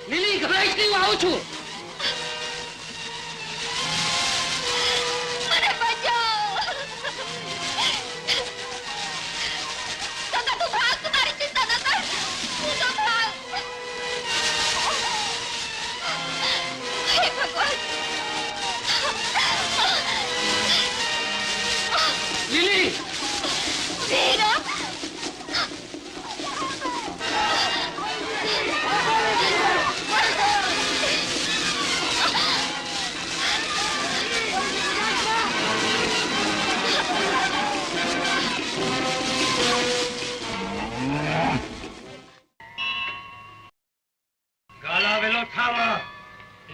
લીલી ઘબરાઈશ નહીં, હું આવું છું. લીલી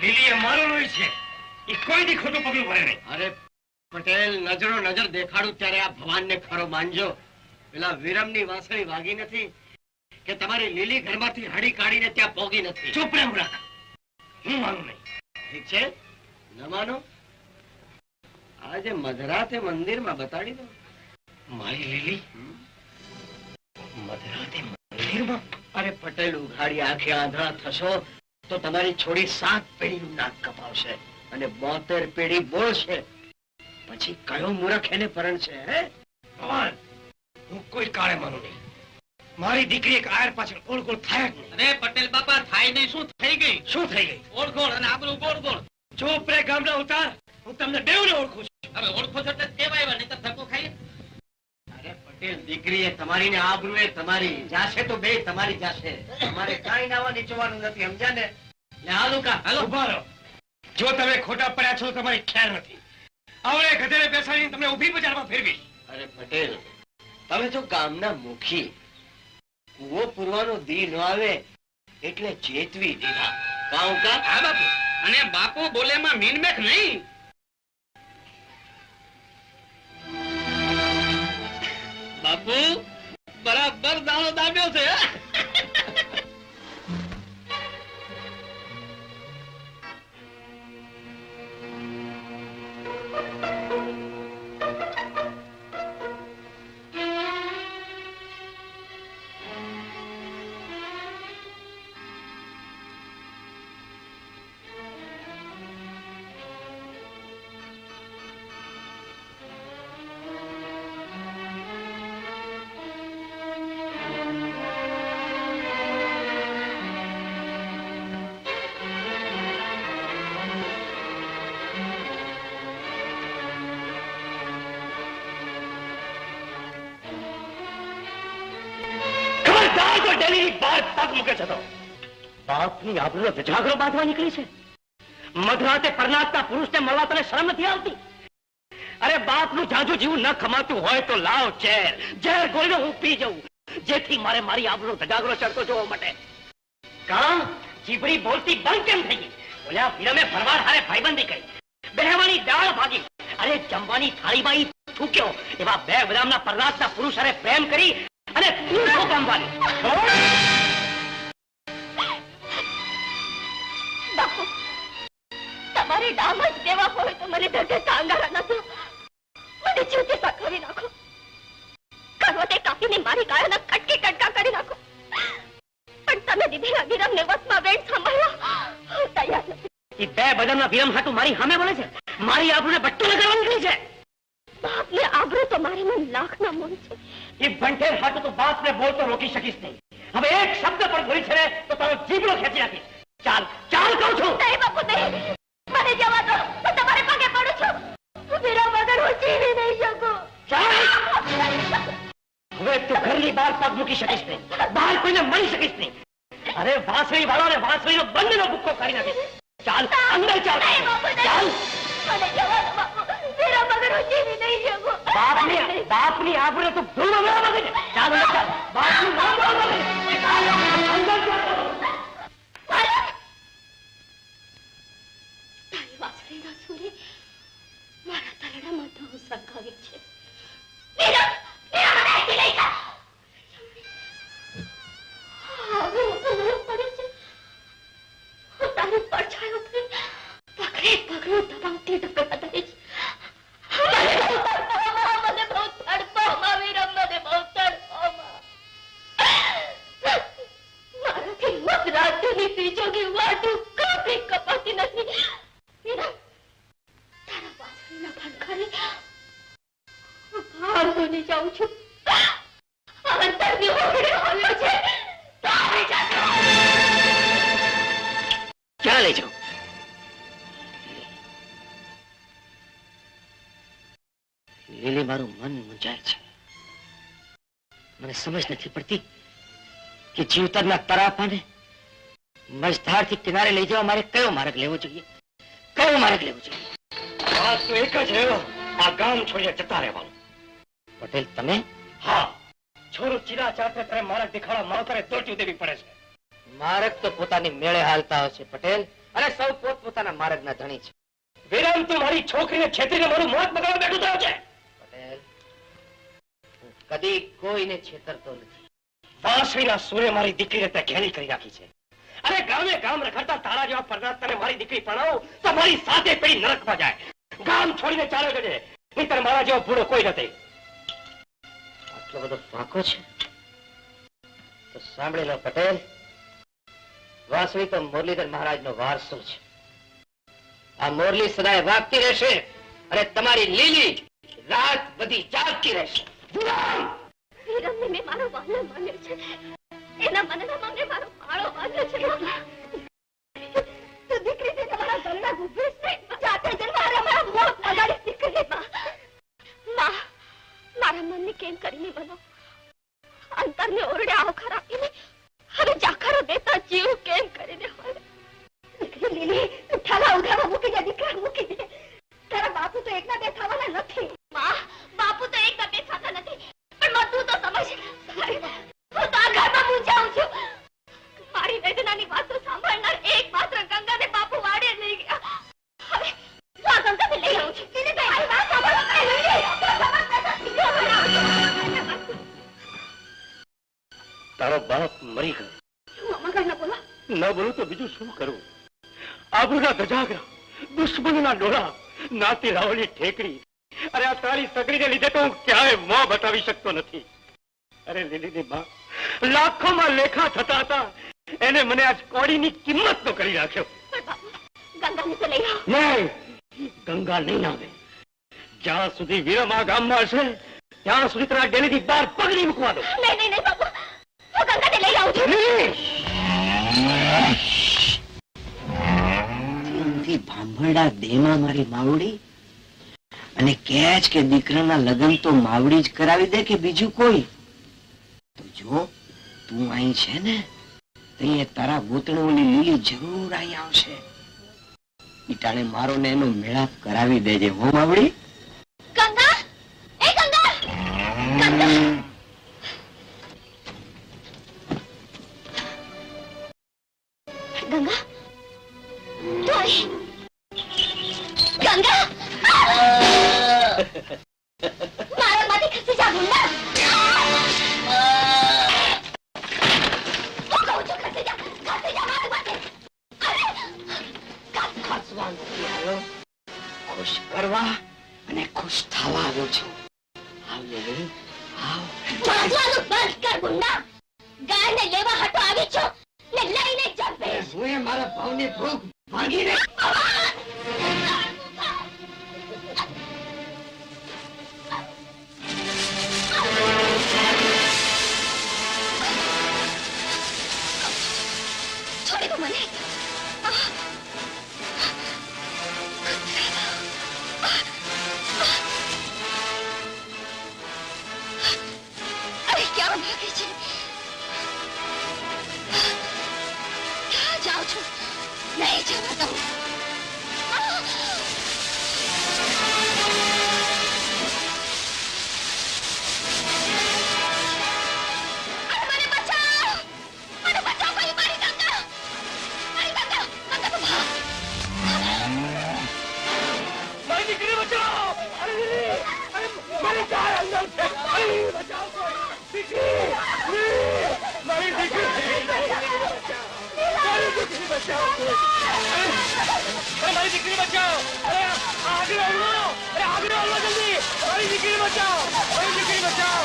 લીલી મારું લોહી છે, એ કોઈ દી ખોટું પગલું ભરે નહીં. અરે પટેલ, નજરો નજર દેખાડું ત્યારે આ ભગવાનને ખરો માનજો. પેલા વિરમની વાંસળી વાગી નથી કે તમારી લીલી ઘરમાંથી હડી કાઢીને ત્યાં પોગી નથી. ચૂપ રેમ રાખ, હું માનું નહીં. ઠીક છે, ન માનો. આજે મધરાતે મંદિરમાં બતાડી દો. મારી લીલી મધરાતે મંદિરમાં? અરે પટેલ, ઉઘાડી આંખે આંધળા થશો તો તમારી છોડી 7 પેઢીનું નાક કપાવશે અને 72 પેઢી બોલશે. પછી કયો મૂર્ખ એને પરણશે? હે ભગવાન, હું કોઈ કાળે માનું નહીં. મારી દીકરી એક આયર પાછળ ઓળગોળ થાય જ નહીં. અરે પટેલ બાપા, થાય નહીં શું થઈ ગઈ? શું થઈ ગઈ? ઓળગોળ અને આબરૂ ગોળ. ચૂપ રે ગામડા ઉતાર, હું તમને બેવને ઓળખું છું. હવે ઓળખો છો એટલે કેવા આવ્યા, નહીં તો ધક્કો ખાઈએ. અરે પટેલ, દીકરી એ તમારી ને આબરૂ એ તમારી જાશે તો બે તમારી જાશે. તમારે કાંઈ નાવા નીચવાનું નથી, સમજ્યા ને? લે હાલું કા, હાલો ઉભા રહો. જો તમે ખોટા પડ્યા છો તમારી ખ્યાલ નથી. આવડે ગધેડે બેસાડીને તમને ઊભી બજારમાં ફેરવી. અરે પટેલ, તમે તો ગામના મુખી. કૂવો પૂરવાનો દી ન આવે એટલે ચેતવી દીધા. કાઉ કા? હા બાપુ. અને બાપુ બોલેમાં મીનમેખ નહીં. બાપુ બરાબર દાણો દાબ્યો છે. બાપની આબરૂ ધજાગરો બાંધવા નીકળી છે. મધરાતે પરણાતા પુરુષને મળવા તને શરમ નથી આવતી? અરે બાપનું જાજુ જીવું ન ખમાતું હોય તો લાવ ઝેર ગોળીને હું પી જઉં, જેથી મારે મારી આબરૂ ધજાગરો ચડતો જોવો માટે. કામ જીભડી બોલતી બંધ કેમ થઈ ગઈ? ઓલા વિરમે ભરવાડ હારે ભાઈબંધી કરી, બેહવાની દાળ ભાગી, અરે જમવાની થાળીમાં થૂક્યો. એવા બે બદામના પરણાતા પુરુષ હારે પ્રેમ કરી અને તું શું કામવાની? બાપુ, તમારી ડામ જ દેવા હોય તો મને દર્દે તાંગારા નતો. મને જીવતે સખાવી નાખો. કરવતે કાપીને મારી કાયાના કટકે કટકા કરી નાખો. પણ તમે દીધેલા વિરમને વસમાં વેણ સાંભળવા તૈયાર નથી. એ બે બદામના વિરમ હાટું મારી સામે બોલે છે. મારી આબરૂને બટ્ટું લગાડવા નીકળી છે. બાપને આબરૂ તો મારી મન લાખના મોન છે. એ ભંઠેર હાટું તો બાપને બોલતો રોકી શકીશ નહીં. હવે એક શબ્દ પણ બોલી છે ને તો તારો જીભડો ખેંચી નાખીશ. ચાલ કહું છું. નહીં બાપુ, નહીં. મને જવા દો. હું તમારે પગે પડું છું. વિરમ વગર હું જીવી નહીં શકું. હવે તું ઘરની બહાર પગ મૂકી શકીશ નહીં, બહાર કોઈને મળી શકીશ નહીં. અરે વાંસળી વાળો ને વાંસળીનો બંધનો ભૂક્કો કાઢી નાખીશ. ચાલ અંદર ચાલ. ચાલ. મને જવા દો બાપુ. વિરમ વગર હું જીવી નહીં શકું. બાપની આબરૂ તું ભૂલો ન લાગે. ચાલ અંદર ચાલ. બાપનું નામ ન લાગે. અંદર ચાલ. તારી વાસળીના સુરે મારા તલડામાં ધૂ સળગાવી છે. વિરમ, વિરમ મને લઈ જા. ક્યાં લઈ જાઉં? લીલી, મારું મન મૂંઝાય છે. મને સમજ નથી પડતી કે જીવતરના તરાપાને મજધારથી કિનારે લઈ જવા મારે કયો માર્ગ લેવો જોઈએ, કયો માર્ગ લેવો જોઈએ? વાત તો એક જ રહ્યો, આ ગામ છોડીને જતા રહેવાનું. પટેલ, તમે? હા, છોરું ચીરા ચાતે તારે માર્ગ દેખાડવા માવતરે દોટ્યું દેવી પડે છે. માર્ગ તો પોતાની મેળે હાલતા હશે પટેલ, અને સૌ પોતપોતાના માર્ગના ધણી છે. વિરામ, તું મારી છોકરીને છેતરીને મારું મોત બગાડવા બેઠું થયો છે. પટેલ, હું કદી કોઈને છેતરતો નથી. વાંસળીના સૂરે મારી દીકરીને તે ઘેરી કરી રાખી છે. અરે ગામે ગામ રખડતા તારા જેવા પરનાતને મારી દીકરી પરણાવો તો મારી સાથે પેલી નરકમાં જાય. ગામ છોડીને ચાલ્યો જજે, નહીંતર મારા જેવો ભૂડો કોઈ નથી. આટલો બધો ફાંકો છે તો સાંભળી લો પટેલ, વાંસળી તો મુરલીધર મહારાજનો વારસો છે. આ મોરલી સદાય વાગતી રહેશે અને તમારી લીલી રાત બધી જાગતી રહેશે. વિરમને મેં મારો વાલો માન્યો છે, એના મનના મને મારો માળો બાંધ્યો છે. તો દીકરી તે તમારા ઘરના ગુભેશ નહીં, જાતે જ મારા મોત બગાડી દીકરીમાં. માં, મારા મનને કેમ કરીને બનો, અંતરને ઓરડે આવખર આપીને હવે જાખરો દેતા જીવ કેમ કરીને હોય. દીકરી લીલી, તું ઠાલા ઉધામાં મૂકી દે, દીકરા મૂકી દે. તારા બાપુ તો એકના બે થવાના નથી. માં, બાપુ તો એકના બે થતા નથી, પણ માં તું તો સમજ. હું તો આ ઘરમાં મૂંઝાઉં છું. મારી વેદનાની વાતો સાંભળનાર એક માત્ર ગંગાને બાપુ વાડે લઈ ગયા. હવે હું આ ગંગાને લઈ આવું છું. એને તો મારી વાત સાંભળો. તારો બાપ મરી ગયો. મગર ન બોલો. ન બોલું તો બીજું શું કરું? આબરૂના ગજાગરા, દુશ્મનના ડોળા, નાતી રાવની ઠેકડી. અરે આ તારી સગડીને લીધે તો હું ક્યાંય મોં બતાવી શકતો નથી. અરે લીલીની માં, લાખોમાં લેખા થતા હતા, એને મને આજ કોડીની કિંમત તો કરી રાખ્યો. ગંગાને તો લઈ આવો. નહીં, ગંગા નહીં આવે. જ્યાં સુધી વીરમ આ ગામમાં હશે ત્યાં સુધી તારા ડેલીથી બહાર પગડી મૂકવા દો. નહીં નહીં નહીં બાપુ, હું ગંગાને લઈ આવું છું. ભાંભરડા દેમાં મારી માવડી અને કહે છે કે દીકરાના લગ્ન તો માવડી જ કરાવી દે કે બીજું કોઈ. તો જો તું અહીં છે ને તો એ તારા ગોતણોની લીલી જરૂર અહીં આવશે. ઈટાણે મારો ને એનો મેળાપ કરાવી દેજે હો માવડી. ગંગા, એ ગંગા, ગંગા. ગંગા, તું અહીં. ગંગા, મારા માંથી ખસી જા ગુંડા. હું કહું છું ખસી જા મારા માંથી. ખસવા નથી આવ્યો, ખુશ કરવા અને ખુશ થવા આવ્યો છું. આવ લીલી, આવ. વાંચવાનું બંધ કર ગુંડા. ગાયને લેવા હટો આવી છો ને લઈને જંપે. હું એ મારા ભાવની ભૂખ ભાંગીને છોડી દો મને. અરે ક્યાં ભાગે છે? ક્યાં જાઉં છું? નહીં જવા દઉં. મને બચાવો, મને બચાવો, કોઈ મારી ગંગા, મારી ગંગા, ગંગા તો ભાગ. મારી દીકરી બચાવો! અરે લીલી, અરે મારી જાન અંદર છે. અરે બચાવો! દીકરી! મારી દીકરી! મારી દીકરી બચાવો! અરે મારી દીકરી બચાવો! અરે આગળ આવવો! અરે આગળ આવવો જલ્દી! મારી દીકરી બચાવો! મારી દીકરી બચાવો!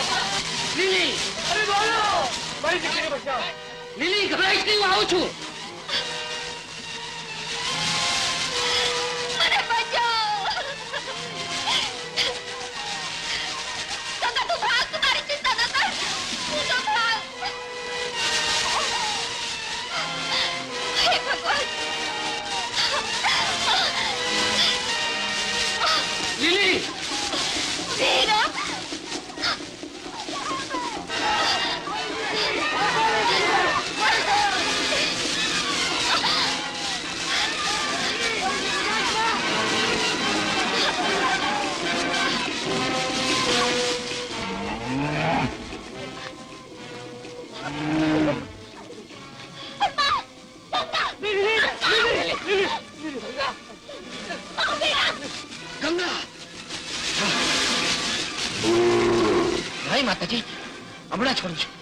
લીલી! અરે બોલો! મારી દીકરી બચાવો! લીલી, ગભરાઈશ નહીં, હું આવું છું. મને બચાવો. ગંગા તું ભાગ, તું મારી ચિંતા ન કર. તું તો ભાગ. હે ભગવાન, ગંગા ભાઈ માતાજી હમણાં છોડું છું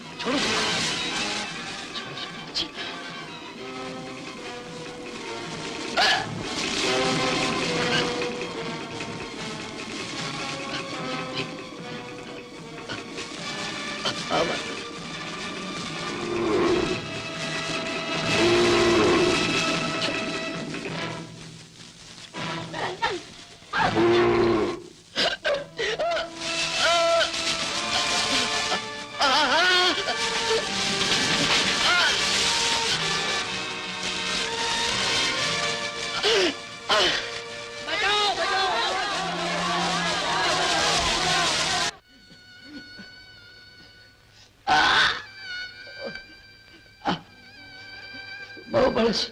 બહુ બળશ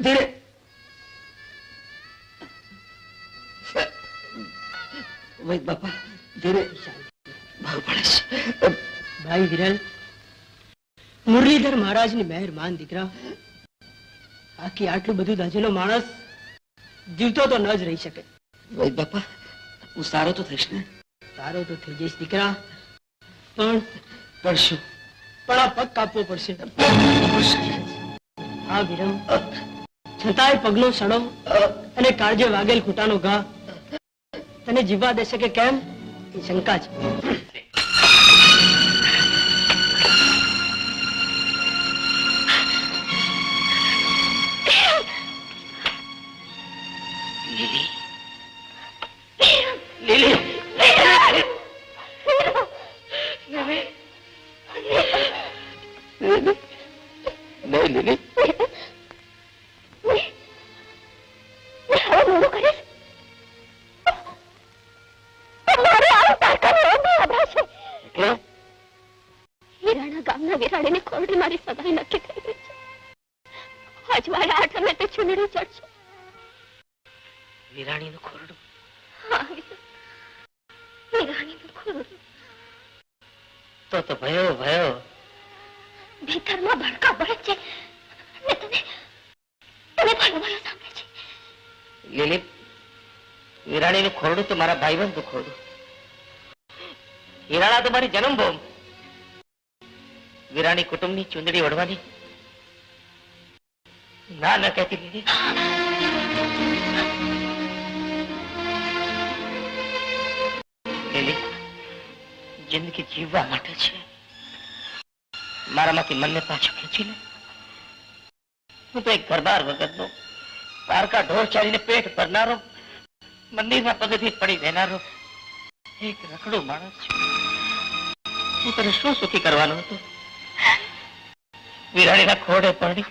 ધીરે વૈદ બાપા ધીરે બહુ બળશ ભાઈ વિરલ, મુરલીધર મહારાજની મહેરબાન દીકરા, આખી આટલું બધું દાજેલો માણસ જીવતો તો ન જ રહી શકે. વૈદ બાપા હું સારો તો થઈશ ને? તારો તો થઈ જઈશ દીકરા, પણ પડશું પણ આ પગ કાપવો પડશે. હા વિરમ, છતાંય પગનો સડો અને કાળજે વાગેલ ખૂટાનો ઘા તને જીવવા દેશે કે કેમ એ શંકા છે. લીલી હિરાણા ગામના વિરાણીની ખોરડી મારી સદાય નક્કી થઈ ગઈ છે. અજવાળે આઠમે તે ચૂંદડી ચડશે. વિરાણીનું ખોરડું. હા, વિરાણીનું ખોરડું. તો ભયો ભયો. ભીતરમાં ભડકા બળે છે ને તને ભલો ભલો સાંભળે છે. લીલી, વિરાણીનું ખોરડું તો મારા ભાઈબંધનું ખોરડું. હિરાણા તો મારી જન્મભૂમિ. વિરાણી કુટુંબની ચૂંદડી ઓઢવાની ના ન કહેતી લીલી. લીલી, જિંદગી જીવવા માટે છે. મારામાંથી મનને પાછું ખેંચી લે. હું તો એક ઘરબાર વગરનો, પારકા ઢોર ચાલીને પેટ ભરનારો, મંદિરના પગથી પડી રહેનારો એક રખડો માણસ છું. હું તને શું સુખી કરવાનો હતો? વિરાણીના ખોડે પડી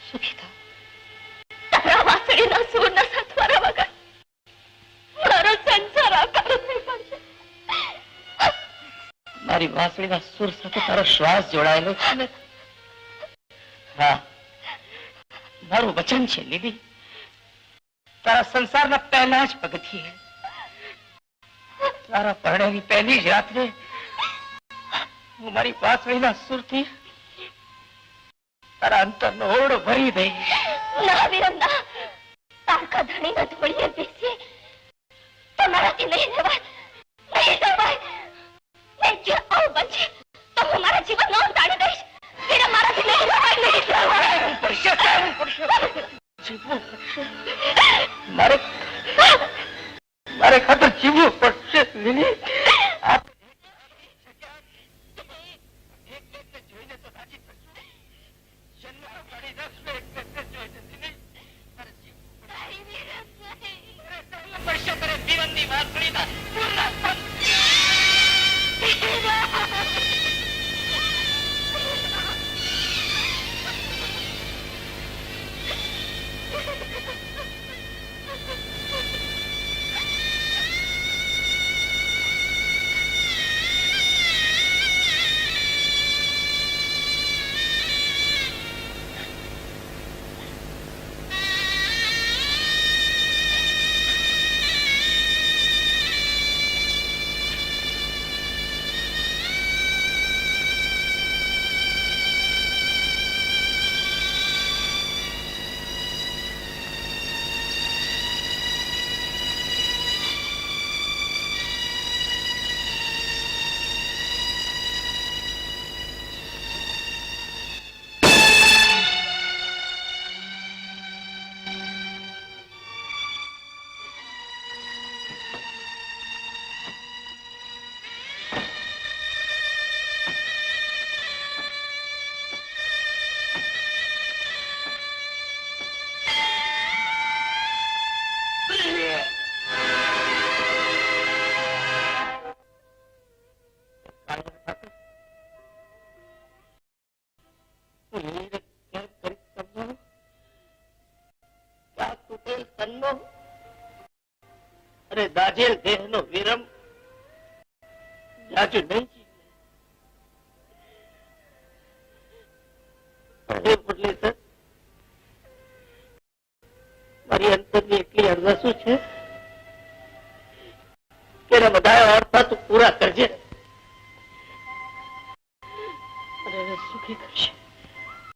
સુખી થા. તારા વાસળીના સૂરના સથવારા વગર મારો સંસાર આકાર થઈ પડશે. મારી વાંસળીના સુર સાથે તારો શ્વાસ જોડાયેલો છે ને? હા, મારું વચન છે લીલી. તારા સંસારના પહેલા જ પગથિયે, તારા પરણેની પહેલી જ રાત્રે હું મારી વાંસળીના સુરથી તારા અંતરનો ઓરડો ભરી દઈશ. ના વિરમ ના, તારકા ધણીના ધોળીએ બેસી તમારાથી નહીં રહેવાય, નહીં રહેવાય. જો આવું બનશે તો હું મારા જીવનનો અંત આણી દઈશ. વિરમ, મારાથી નહીં રહેવાય, નહીં રહેવાય. મારે ખાતર જીવવું પડશે લીલી. જીવનની વાંસળીના કાયમ થતું. હું એને કેમ કરી સમજાવું કે આ તૂટેલ તનનો અને દાજેલ દેહનો વિરમ જાજુ નહીં જીવે. હે મુરલીધર, મારી અંતરની એટલી અરદાસો છે કે એના બધા અર્થા તું પૂરા કરજે અને એને સુખી કરશે.